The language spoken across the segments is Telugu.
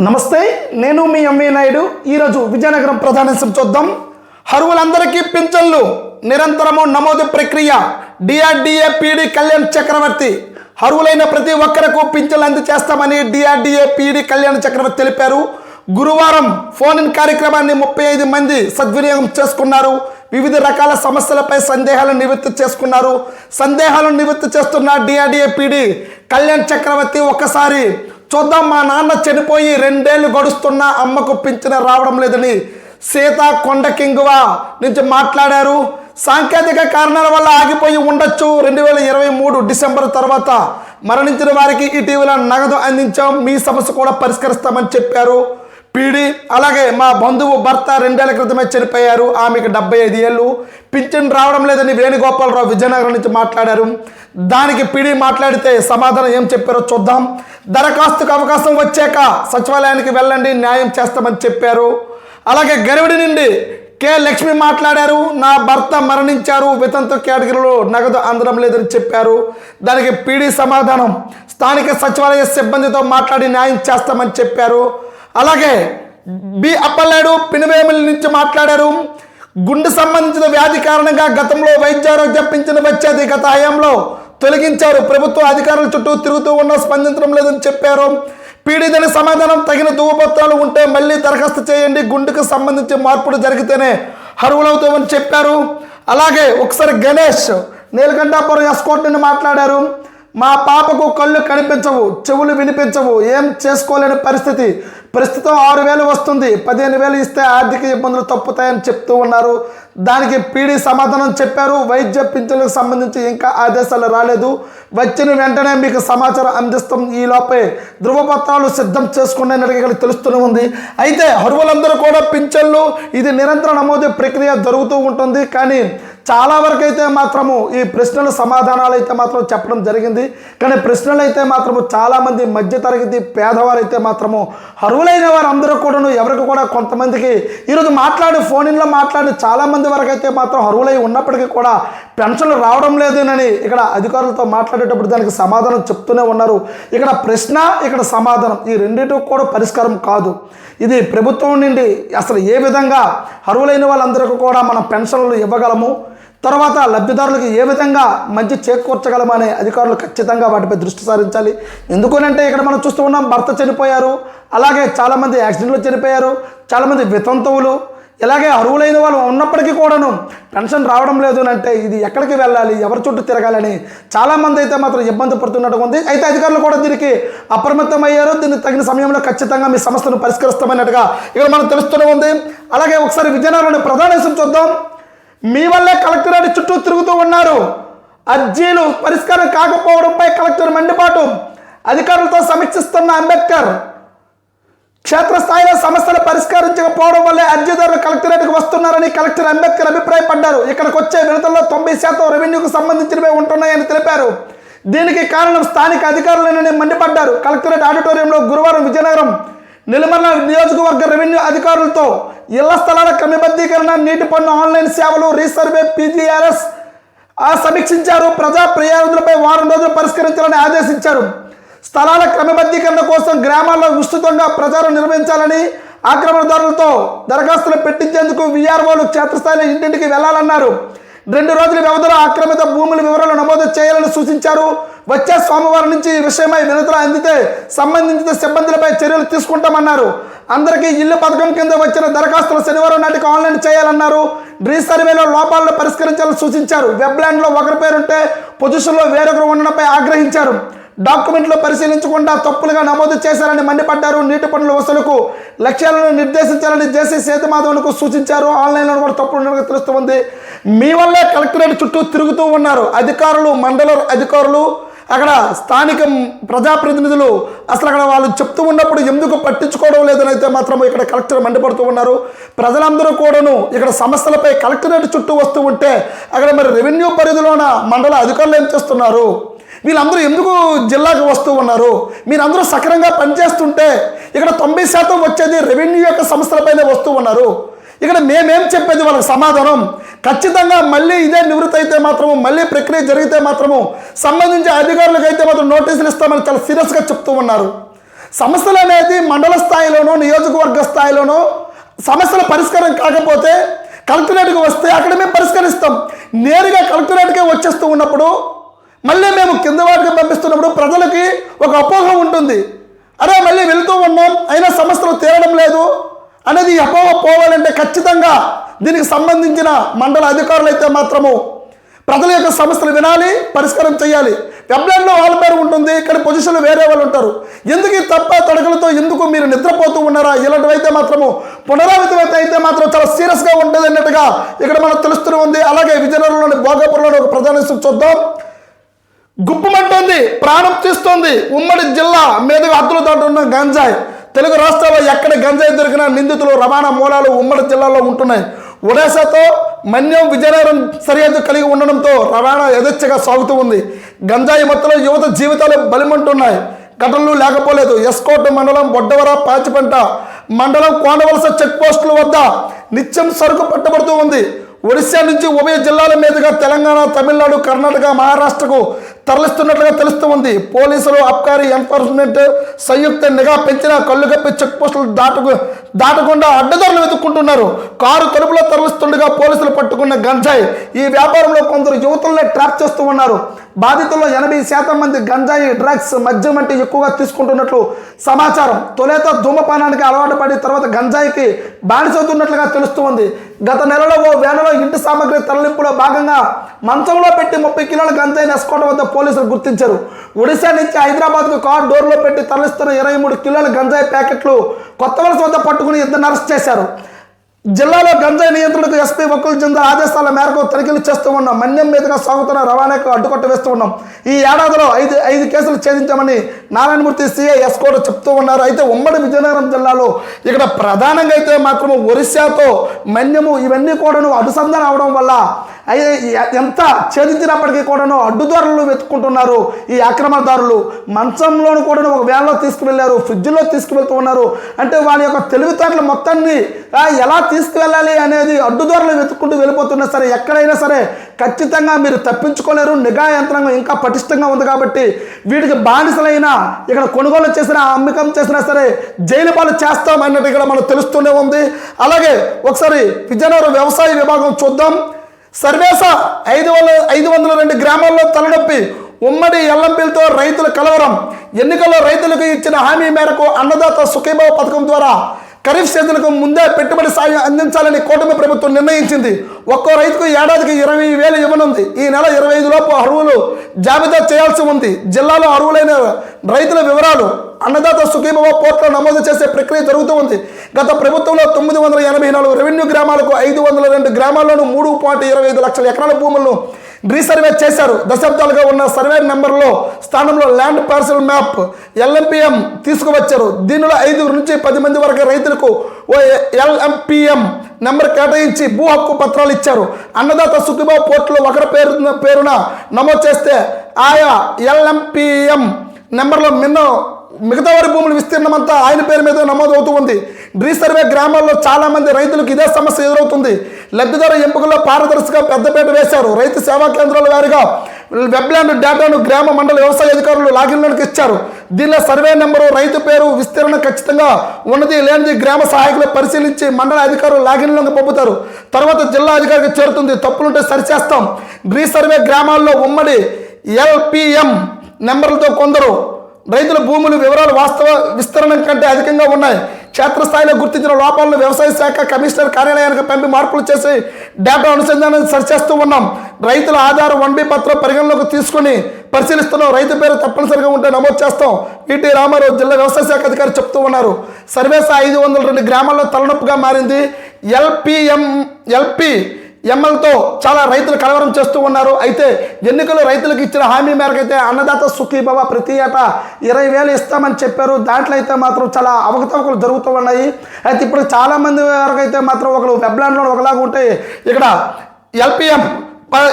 నమస్తే, నేను మీ ఎంవి నాయుడు. ఈరోజు విజయనగరం ప్రధానాంశం చూద్దాం. అర్హులందరికీ పింఛన్లు నిరంతరము నమోదు ప్రక్రియ. డిఆర్డీఏ పీడీ కళ్యాణ్ చక్రవర్తి అర్హులైన ప్రతి ఒక్కరకు పింఛన్లు అందజేస్తామని డిఆర్డీఏ పీడీ కళ్యాణ్ చక్రవర్తి తెలిపారు. గురువారం ఫోన్ ఇన్ కార్యక్రమాన్ని 35 మంది సద్వినియోగం చేసుకున్నారు. వివిధ రకాల సమస్యలపై సందేహాలను నివృత్తి చేసుకున్నారు. సందేహాలను నివృత్తి చేస్తున్న డిఆర్డీఏ పీడీ కళ్యాణ్ చక్రవర్తి ఒక్కసారి చూద్దాం, మా నాన్న చనిపోయి 2 ఏళ్ళు గడుస్తున్న అమ్మకు పింఛను రావడం లేదని సీతా కొండకింగువ నుంచి మాట్లాడారు. సాంకేతిక కారణాల వల్ల ఆగిపోయి ఉండొచ్చు. 2023 డిసెంబర్ తర్వాత మరణించిన వారికి ఇటీవల నగదు అందించాం. మీ సమస్య కూడా పరిష్కరిస్తామని చెప్పారు పీడీ. అలాగే మా బంధువు భర్త 2 ఏళ్ల క్రితమే చనిపోయారు. ఆమెకు 75 ఏళ్ళు. పింఛన్ రావడం లేదని వేణుగోపాలరావు విజయనగరం నుంచి మాట్లాడారు. దానికి పీడీ మాట్లాడితే సమాధానం ఏం చెప్పారో చూద్దాం. దరఖాస్తుకు అవకాశం వచ్చాక సచివాలయానికి వెళ్ళండి, న్యాయం చేస్తామని చెప్పారు. అలాగే గరివిడి నుండి కె లక్ష్మి మాట్లాడారు. నా భర్త మరణించారు, వితంతు కేటగిరీలో నగదు అందడం లేదని చెప్పారు. దానికి పీడీ సమాధానం, స్థానిక సచివాలయ సిబ్బందితో మాట్లాడి న్యాయం చేస్తామని చెప్పారు. అలాగే బి అప్పలేడు పినివేముల నుంచి మాట్లాడారు. గుండె సంబంధించిన వ్యాధి కారణంగా గతంలో వైద్యారోగ్య పింఛను వచ్చేది, గత హయాంలో తొలగించారు. ప్రభుత్వ అధికారుల చుట్టూ తిరుగుతూ ఉన్నా స్పందించడం లేదని చెప్పారు. పీడీ దాని సమాధానం, తగిన ధృవపత్రాలు ఉంటే మళ్ళీ దరఖాస్తు చేయండి, గుండెకు సంబంధించి మార్పులు జరిగితేనే అర్హులవుతామని చెప్పారు. అలాగే ఒకసారి గణేష్ నీలకంఠాపురం ఎస్కోట్ నుండి మాట్లాడారు. మా పాపకు కళ్ళు కనిపించవు, చెవులు వినిపించవు, ఏం చేసుకోలేని పరిస్థితి. ప్రస్తుతం 6,000 వస్తుంది, 15,000 ఇస్తే ఆర్థిక ఇబ్బందులు తప్పుతాయని చెప్తూ ఉన్నారు. దానికి పీడీ సమాధానం చెప్పారు. వైద్య పింఛన్లకు సంబంధించి ఇంకా ఆదేశాలు రాలేదు, వచ్చిన వెంటనే మీకు సమాచారం అందిస్తాం. ఈలోపే ధృవపత్రాలు సిద్ధం చేసుకునేనట్టుగా ఇక్కడ తెలుస్తూనే ఉంది. అయితే అర్హులందరూ కూడా పింఛన్లు ఇది నిరంతర నమోదు ప్రక్రియ జరుగుతూ ఉంటుంది. కానీ చాలా వరకు అయితే మాత్రము ఈ ప్రశ్నల సమాధానాలు అయితే మాత్రం చెప్పడం జరిగింది. కానీ ప్రశ్నలు అయితే మాత్రము చాలామంది మధ్యతరగతి పేదవారు అయితే మాత్రము అర్హులైన వారు అందరూ కూడాను ఎవరికి కూడా కొంతమందికి ఈరోజు ఫోన్ ఇన్లో మాట్లాడి చాలామంది వరకు అయితే మాత్రం అర్హులై ఉన్నప్పటికీ కూడా పెన్షన్లు రావడం లేదునని ఇక్కడ అధికారులతో మాట్లాడేటప్పుడు దానికి సమాధానం చెప్తూనే ఉన్నారు. ఇక్కడ ప్రశ్న, ఇక్కడ సమాధానం ఈ రెండింటికి కూడా పరిష్కారం కాదు. ఇది ప్రభుత్వం నుండి అసలు ఏ విధంగా అర్హులైన వాళ్ళందరికీ కూడా మనం పెన్షన్లు ఇవ్వగలము, తర్వాత లబ్ధిదారులకు ఏ విధంగా మంచి చేకూర్చగలమనే అధికారులు ఖచ్చితంగా వాటిపై దృష్టి సారించాలి. ఎందుకనంటే ఇక్కడ మనం చూస్తూ ఉన్నాం, భర్త చనిపోయారు, అలాగే చాలామంది యాక్సిడెంట్లో చనిపోయారు, చాలామంది వితంతువులు, ఇలాగే అర్హులైన వాళ్ళు ఉన్నప్పటికీ కూడాను పెన్షన్ రావడం లేదు అంటే ఇది ఎక్కడికి వెళ్ళాలి, ఎవరి చుట్టూ తిరగాలని చాలామంది అయితే మాత్రం ఇబ్బంది పడుతున్నట్టు ఉంది. అయితే అధికారులు కూడా దీనికి అప్రమత్తమయ్యారు. దీనికి తగిన సమయంలో ఖచ్చితంగా మీ సమస్యను పరిష్కరిస్తామన్నట్టుగా ఇక్కడ మనం తెలుస్తూనే ఉంది. అలాగే ఒకసారి విజయనగరంలో ప్రధానాంశం చూద్దాం. మీ వల్లే కలెక్టరేట్ చుట్టూ తిరుగుతూ ఉన్నారు, అర్జీలు పరిష్కారం కాకపోవడంపై కలెక్టర్ మండిపాటు. అధికారులతో సమీక్షిస్తున్న అంబేద్కర్, క్షేత్రస్థాయిలో సమస్యలు పరిష్కరించకపోవడం వల్లే అర్జీదారులు కలెక్టరేట్కి వస్తున్నారని కలెక్టర్ అంబేద్కర్ అభిప్రాయపడ్డారు. ఇక్కడికి వచ్చే వినతుల్లో 90% రెవెన్యూకు సంబంధించినవే ఉంటున్నాయని తెలిపారు. దీనికి కారణం స్థానిక అధికారులేనని మండిపడ్డారు. కలెక్టరేట్ ఆడిటోరియంలో గురువారం విజయనగరం నిలమర్ల నియోజకవర్గ రెవెన్యూ అధికారులతో ఇళ్ల స్థలాల క్రమబద్ధీకరణ, నీటి పన్ను ఆన్లైన్ సేవలు, రీసర్వే, పీజీఆర్ఎస్ సమీక్షించారు. ప్రజా ఫిర్యాదులపై వారం రోజులు పరిష్కరించాలని ఆదేశించారు. స్థలాల క్రమబద్ధీకరణ కోసం గ్రామాల్లో విస్తృతంగా ప్రచారం నిర్వహించాలని, ఆక్రమణదారులతో దరఖాస్తులు పెట్టించేందుకు వీఆర్ఓలు క్షేత్రస్థాయిలో ఇంటింటికి వెళ్లాలన్నారు. 2 రోజుల వ్యవధిలో ఆక్రమిత భూముల వివరాలు నమోదు చేయాలని సూచించారు. వచ్చే సోమవారం నుంచి ఈ విషయమై వినతులు అందితే సంబంధించిన సిబ్బందులపై చర్యలు తీసుకుంటామన్నారు. అందరికీ ఇల్లు పథకం కింద వచ్చిన దరఖాస్తులు శనివారం నాటికి ఆన్లైన్ చేయాలన్నారు. రీసర్వేలో లోపాలను పరిష్కరించాలని సూచించారు. వెబ్లాండ్లో ఒకరి పేరుంటే పొజిషన్లో వేరొకరు ఉండడంపై ఆగ్రహించారు. డాక్యుమెంట్లు పరిశీలించకుండా తప్పులుగా నమోదు చేశారని మండిపడ్డారు. నీటి పన్నుల వసూలుకు లక్ష్యాలను నిర్దేశించాలని జేసీ సేతుమాధవన్కు సూచించారు. ఆన్లైన్లో కూడా తప్పులు ఉన్నట్టుగా తెలుస్తుంది. మీ వల్లే కలెక్టరేట్ చుట్టూ తిరుగుతూ ఉన్నారు అధికారులు, మండల అధికారులు, అక్కడ స్థానిక ప్రజాప్రతినిధులు. అసలు అక్కడ వాళ్ళు చెప్తూ ఉన్నప్పుడు ఎందుకు పట్టించుకోవడం లేదని అయితే మాత్రం ఇక్కడ కలెక్టర్ మండిపడుతూ ఉన్నారు. ప్రజలందరూ కూడాను ఇక్కడ సమస్యలపై కలెక్టరేట్ చుట్టూ వస్తూ ఉంటే అక్కడ మరి రెవెన్యూ పరిధిలోన మండల అధికారులు ఏం చేస్తున్నారు, వీళ్ళందరూ ఎందుకు జిల్లాకు వస్తూ ఉన్నారు, మీరందరూ సక్రమంగా పనిచేస్తుంటే ఇక్కడ 90% వచ్చేది రెవెన్యూ యొక్క సమస్యలపైనే వస్తూ ఉన్నారు. ఇక్కడ మేమేం చెప్పేది వాళ్ళకి సమాధానం, ఖచ్చితంగా మళ్ళీ ఇదే నివృత్తి అయితే మాత్రము, మళ్ళీ ప్రక్రియ జరిగితే మాత్రము సంబంధించిన అధికారులకు అయితే మాత్రం నోటీసులు ఇస్తామని చాలా సీరియస్గా చెప్తూ ఉన్నారు. సమస్యలు అనేది మండల స్థాయిలోనో నియోజకవర్గ స్థాయిలోనో సమస్యల పరిష్కారం కాకపోతే కలెక్టరేట్కి వస్తే అక్కడ మేము పరిష్కరిస్తాం. నేరుగా కలెక్టరేట్కే వచ్చేస్తూ ఉన్నప్పుడు మళ్ళీ మేము కింద వాటికి పంపిస్తున్నప్పుడు ప్రజలకి ఒక అపోహ ఉంటుంది. అరే మళ్ళీ వెళ్తూ ఉన్నాం అయినా సమస్యలు తీరడం లేదు అనేది ఈ అపోహ పోవాలంటే ఖచ్చితంగా దీనికి సంబంధించిన మండల అధికారులు అయితే మాత్రము ప్రజల యొక్క సమస్యలు వినాలి, పరిష్కారం చేయాలి. వెబ్లైన్లో వాళ్ళ పేరు ఉంటుంది, ఇక్కడ పొజిషన్లో వేరే వాళ్ళు ఉంటారు. ఎందుకు ఈ తప్ప తడకలతో ఎందుకు మీరు నిద్రపోతూ ఉన్నారా? ఇలాంటివైతే మాత్రము పునరావృతం అయితే మాత్రం చాలా సీరియస్గా ఉంటుంది అన్నట్టుగా ఇక్కడ మనకు తెలుస్తూనే ఉంది. అలాగే విజయనగరంలోని భోగాపురంలోని ఒక ప్రధాన విషయం చూద్దాం. గుప్పమంటుంది, ప్రాణం తీస్తోంది. ఉమ్మడి జిల్లా మీదుగా హద్దులు దాటున్న గంజాయి. తెలుగు రాష్ట్రాల్లో ఎక్కడ గంజాయి దొరికినా నిందితులు రవాణా మూలాలు ఉమ్మడి జిల్లాలో ఉంటున్నాయి. ఒడిశాతో మన్యం విజయనగరం సరిహద్దు కలిగి ఉండడంతో రవాణా యథేచ్ఛగా సాగుతూ ఉంది. గంజాయి మత్తులో యువత జీవితాలు బలిమంటున్నాయి. ఘటనలు లేకపోలేదు. ఎస్కోట్ మండలం బొడ్డవర పాచిపంట మండలం కోనవలస చెక్ పోస్టుల వద్ద నిత్యం సరుకు పట్టబడుతూ ఉంది. ఒడిశా నుంచి ఉభయ జిల్లాల మీదుగా తెలంగాణ, తమిళనాడు, కర్ణాటక, మహారాష్ట్రకు తరలిస్తున్నట్లుగా తెలుస్తూ ఉంది. పోలీసులు, అబ్కారీ ఎన్ఫోర్స్మెంట్ సంయుక్త నిఘా పెంచిన కళ్ళుగప్పి చెక్ పోస్టులు దాటకుండా అడ్డదారులు వెతుక్కుంటున్నారు. కారు కడుపులో తరలిస్తుండగా పోలీసులు పట్టుకున్న గంజాయి. ఈ వ్యాపారంలో కొందరు యువతులనే ట్రాప్ చేస్తూ ఉన్నారు. బాధితుల్లో 80% మంది గంజాయి, డ్రగ్స్, మద్యం వంటి ఎక్కువగా తీసుకుంటున్నట్లు సమాచారం. తొలేత ధూమపానానికి అలవాటు పడి తర్వాత గంజాయికి బానిసవుతున్నట్లుగా తెలుస్తూ ఉంది. గత నెలలో ఓ వ్యానులో ఇంటి సామాగ్రి తరలింపులో భాగంగా మంచంలో పెట్టి 30 కిలోల గంజాయిని ఎస్కోట వద్ద పోలీసులు గుర్తించారు. ఒడిశా నుంచి హైదరాబాద్కు కారు డోర్లో పెట్టి తరలిస్తున్న 23 కిలోల గంజాయి ప్యాకెట్లు కొత్త వలస వద్ద పట్టుకుని ఇద్దరిని అరెస్ట్ చేశారు. జిల్లాలో గంజాయి నియంత్రణకు ఎస్పీ వకుల్ చంద్ర ఆదేశాల మేరకు తనిఖీలు చేస్తూ ఉన్నాం. మన్యం మీదుగా సాగుతున్న రవాణాకు అడ్డుకట్ట వేస్తూ ఉన్నాం. ఈ ఏడాదిలో ఐదు కేసులు ఛేదించామని నారాయణమూర్తి సిఐ ఎస్కోట చెప్తూ ఉన్నారు. అయితే ఉమ్మడి విజయనగరం జిల్లాలో ఇక్కడ ప్రధానంగా అయితే మాత్రము ఒరిస్సాతో మన్యము ఇవన్నీ కూడాను అనుసంధానం అవడం వల్ల ఎంత ఛేదించినప్పటికీ కూడాను అడ్డుదారులు వెతుక్కుంటున్నారు. ఈ ఆక్రమణదారులు మంచంలోను కూడా ఒక వ్యాన్లో తీసుకువెళ్ళారు, ఫ్రిడ్జ్లో తీసుకువెళ్తూ ఉన్నారు. అంటే వాళ్ళ యొక్క తెలివితేటల మొత్తాన్ని ఎలా తీసుకువెళ్ళాలి అనేది అడ్డుదారులు వెతుక్కుంటూ వెళ్ళిపోతున్నా సరే ఎక్కడైనా సరే ఖచ్చితంగా మీరు తప్పించుకోలేరు. నిఘా యంత్రాంగం ఇంకా పటిష్టంగా ఉంది కాబట్టి వీటికి బానిసలైనా ఇక్కడ కొనుగోలు చేసినా అమ్మకం చేసినా సరే జైలు పాలు చేస్తాం అన్నట్టు ఇక్కడ మనకు తెలుస్తూనే ఉంది. అలాగే ఒకసారి విజయనగరం వ్యవసాయ విభాగం చూద్దాం. సర్వేస 502 గ్రామాల్లో తలనొప్పి. ఉమ్మడి ఎల్లంపల్లితో రైతుల కలవరం. ఎన్నికల్లో రైతులకు ఇచ్చిన హామీ మేరకు అన్నదాత సుఖీభావ పథకం ద్వారా ఖరీఫ్ సీజన్కు ముందే పెట్టుబడి సాయం అందించాలని కూటమి ప్రభుత్వం నిర్ణయించింది. ఒక్కో రైతుకు ఏడాదికి 20,000 ఇవ్వనుంది. ఈ నెల 25 లోపు అర్హులు జాబితా చేయాల్సి ఉంది. జిల్లాలో అర్హులైన రైతుల వివరాలు అన్నదాత సుఖీభావ పోర్టల్లో నమోదు చేసే ప్రక్రియ జరుగుతూ ఉంది. గత ప్రభుత్వంలో 984 రెవెన్యూ గ్రామాలకు 502 గ్రామాల్లోనూ 3.25 లక్షల ఎకరాల భూములను రీసర్వే చేశారు. దశాబ్దాలుగా ఉన్న సర్వే నెంబర్లో స్థానంలో ల్యాండ్ పార్సల్ మ్యాప్ LMPM తీసుకువచ్చారు. దీనిలో 5 నుంచి 10 మంది వరకు రైతులకు ఓ LMPM నెంబర్ కేటాయించి భూ హక్కు పత్రాలు ఇచ్చారు. అన్నదాత సుఖీభావ పోర్టల్లో ఒకరి పేరున నమోదు చేస్తే ఆయా LMPM నెంబర్లో మిగతా వారి భూముల విస్తీర్ణం అంతా ఆయన పేరు మీద నమోదు అవుతూ ఉంది. రీసర్వే గ్రామాల్లో చాలా మంది రైతులకు ఇదే సమస్య ఎదురవుతుంది. లబ్ధిదారు ఎంపికల్లో పారదర్శకంగా పెద్దపేట వేశారు. రైతు సేవా కేంద్రాల వారిగా వెబ్లాండ్ డేటాను గ్రామ మండల వ్యవసాయ అధికారులు లాగిన్లోకి ఇచ్చారు. దీనిలో సర్వే నెంబరు, రైతు పేరు, విస్తీర్ణం ఖచ్చితంగా ఉన్నది లేనిది గ్రామ సహాయకులు పరిశీలించి మండల అధికారులు లాగిన్లోకి పంపుతారు. తర్వాత జిల్లా అధికారికి చేరుతుంది. తప్పులుంటే సరిచేస్తాం. రీసర్వే గ్రామాల్లో ఉమ్మడి LPM నెంబర్లతో కొందరు రైతుల భూముల వివరాలు వాస్తవ విస్తరణ కంటే అధికంగా ఉన్నాయి. క్షేత్రస్థాయిలో గుర్తించిన లోపాలను వ్యవసాయ శాఖ కమిషనర్ కార్యాలయానికి పంపి మార్పులు చేసి డేటా అనుసంధానం సరిచేస్తూ ఉన్నాం. రైతుల ఆధార్ 1B పత్రం పరిగణలోకి తీసుకుని పరిశీలిస్తున్నాం. రైతు పేరు తప్పనిసరిగా ఉంటే నమోదు చేస్తాం. ఈటీ రామారావు జిల్లా వ్యవసాయ శాఖ అధికారి చెప్తూ ఉన్నారు. సర్వేస 502 గ్రామాల్లో తలనొప్పిగా మారింది. LPMLతో చాలా రైతులు కలవరం చేస్తూ ఉన్నారు. అయితే ఎన్నికలు రైతులకు ఇచ్చిన హామీ మేరకు అయితే అన్నదాత సుఖీభవ ప్రతి ఏటా 20,000 ఇస్తామని చెప్పారు. దాంట్లో అయితే మాత్రం చాలా అవకతవకలు జరుగుతూ ఉన్నాయి. అయితే ఇప్పుడు చాలామంది వరకు అయితే మాత్రం ఒకరు వెబ్లాండ్లో ఒకలాగా ఉంటే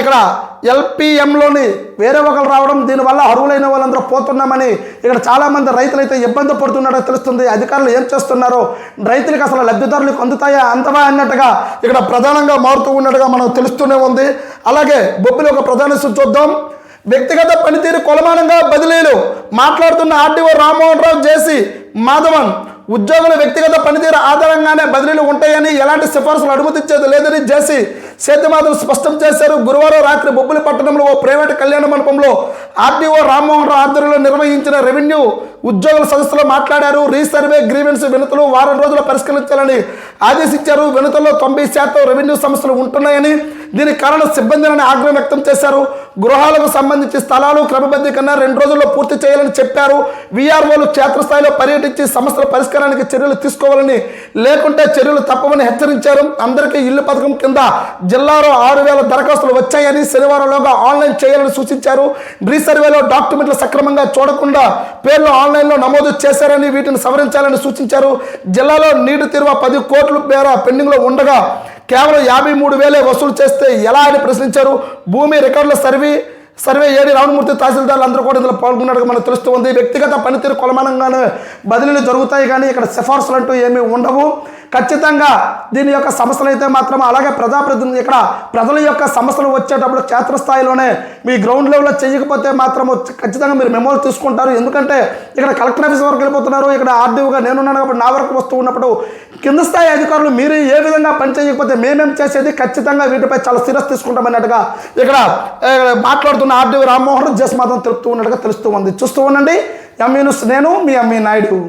ఇక్కడ LPMలోని వేరే ఒకరు రావడం, దీనివల్ల అర్హులైన వాళ్ళందరూ పోతున్నామని ఇక్కడ చాలామంది రైతులు అయితే ఇబ్బంది పడుతున్నారో తెలుస్తుంది. అధికారులు ఏం చేస్తున్నారో, రైతులకు అసలు లబ్ధిదారులకు అందుతాయా అందవా అన్నట్టుగా ఇక్కడ ప్రధానంగా మారుతూ ఉన్నట్టుగా మనకు తెలుస్తూనే ఉంది. అలాగే బొబ్బిలి ఒక ప్రధాన చూద్దాం. వ్యక్తిగత పనితీరు కొలమానంగా బదిలీలు. మాట్లాడుతున్న ఆర్డీఓ రామ్మోహన్ రావు జేసీ మాధవన్ ఉద్యోగుల వ్యక్తిగత పనితీరు ఆధారంగానే బదిలీలు ఉంటాయని ఎలాంటి సిఫార్సులు అనుమతించేది లేదని జేసీ సేతుమాధవ్ స్పష్టం చేశారు. గురువారం రాత్రి బొబ్బిలి పట్టణంలో ఓ ప్రైవేటు కళ్యాణ మండపంలో ఆర్డీఓ రామ్మోహన్ రావు ఆధ్వర్యంలో నిర్వహించిన రెవెన్యూ ఉద్యోగుల సదస్సులో మాట్లాడారు. రీసర్వే గ్రీవెన్స్ వినతులు వారం రోజులు పరిష్కరించాలని ఆదేశించారు. వినతుల్లో 90% రెవెన్యూ సమస్యలు ఉంటున్నాయని, దీనికి కారణం సిబ్బందిని ఆగ్రహం వ్యక్తం చేశారు. గృహాలకు సంబంధించి స్థలాలు క్రమబద్ధీకరణ 2 రోజుల్లో పూర్తి చేయాలని చెప్పారు. వీఆర్ఓలు క్షేత్రస్థాయిలో పర్యటించి సమస్యల పరిష్కారానికి చర్యలు తీసుకోవాలని, లేకుంటే చర్యలు తప్పవని హెచ్చరించారు. అందరికీ ఇల్లు పథకం కింద జిల్లాలో 6,000 దరఖాస్తులు వచ్చాయని, శనివారంలోగా ఆన్లైన్ చేయాలని సూచించారు. రీసర్వేలో డాక్యుమెంట్లు సక్రమంగా చూడకుండా పేర్లు ఆన్లైన్లో నమోదు చేశారని, వీటిని సవరించాలని సూచించారు. జిల్లాలో నీటి తీరువ 10 కోట్ల మేర పెండింగ్లో ఉండగా కేవలం 53,000 వసూలు చేస్తే ఎలా అని ప్రశ్నించారు. భూమి రికార్డుల సర్వే ఏడి రామమూర్తి తహసీల్దార్లు అందరూ కూడా ఇందులో పాల్గొన్నట్టుగా మనకు తెలుస్తూ ఉంది. వ్యక్తిగత పనితీరు కొలమానంగానే బదిలీలు జరుగుతాయి, కానీ ఇక్కడ సిఫార్సులు అంటూ ఏమీ ఉండవు. ఖచ్చితంగా దీని యొక్క సమస్యలు అయితే మాత్రం అలాగే ప్రజాప్రతినిధులు ఇక్కడ ప్రజల యొక్క సమస్యలు వచ్చేటప్పుడు క్షేత్రస్థాయిలోనే మీ గ్రౌండ్ లెవెల్లో చేయకపోతే మాత్రం ఖచ్చితంగా మీరు మెమోలు తీసుకుంటారు. ఎందుకంటే ఇక్కడ కలెక్టర్ ఆఫీస్ వరకు వెళ్ళిపోతున్నారు, ఇక్కడ ఆర్డీఓగా నేనున్నాను కాబట్టి నా వరకు వస్తూ ఉన్నప్పుడు కింద స్థాయి అధికారులు మీరు ఏ విధంగా పని చేయకపోతే మేమేం చేసేది, ఖచ్చితంగా వీటిపై చాలా సీరియస్ తీసుకుంటామన్నట్టుగా ఇక్కడ మాట్లాడుతున్న ఆర్డీఓ రామ్మోహన్ జస్ మాత్రం తెలుపుతూ ఉన్నట్టుగా తెలుస్తూ ఉంది. చూస్తూ ఉండండి ఎంఈ న్యూస్. నేను మీ ఎంఈ నాయుడు.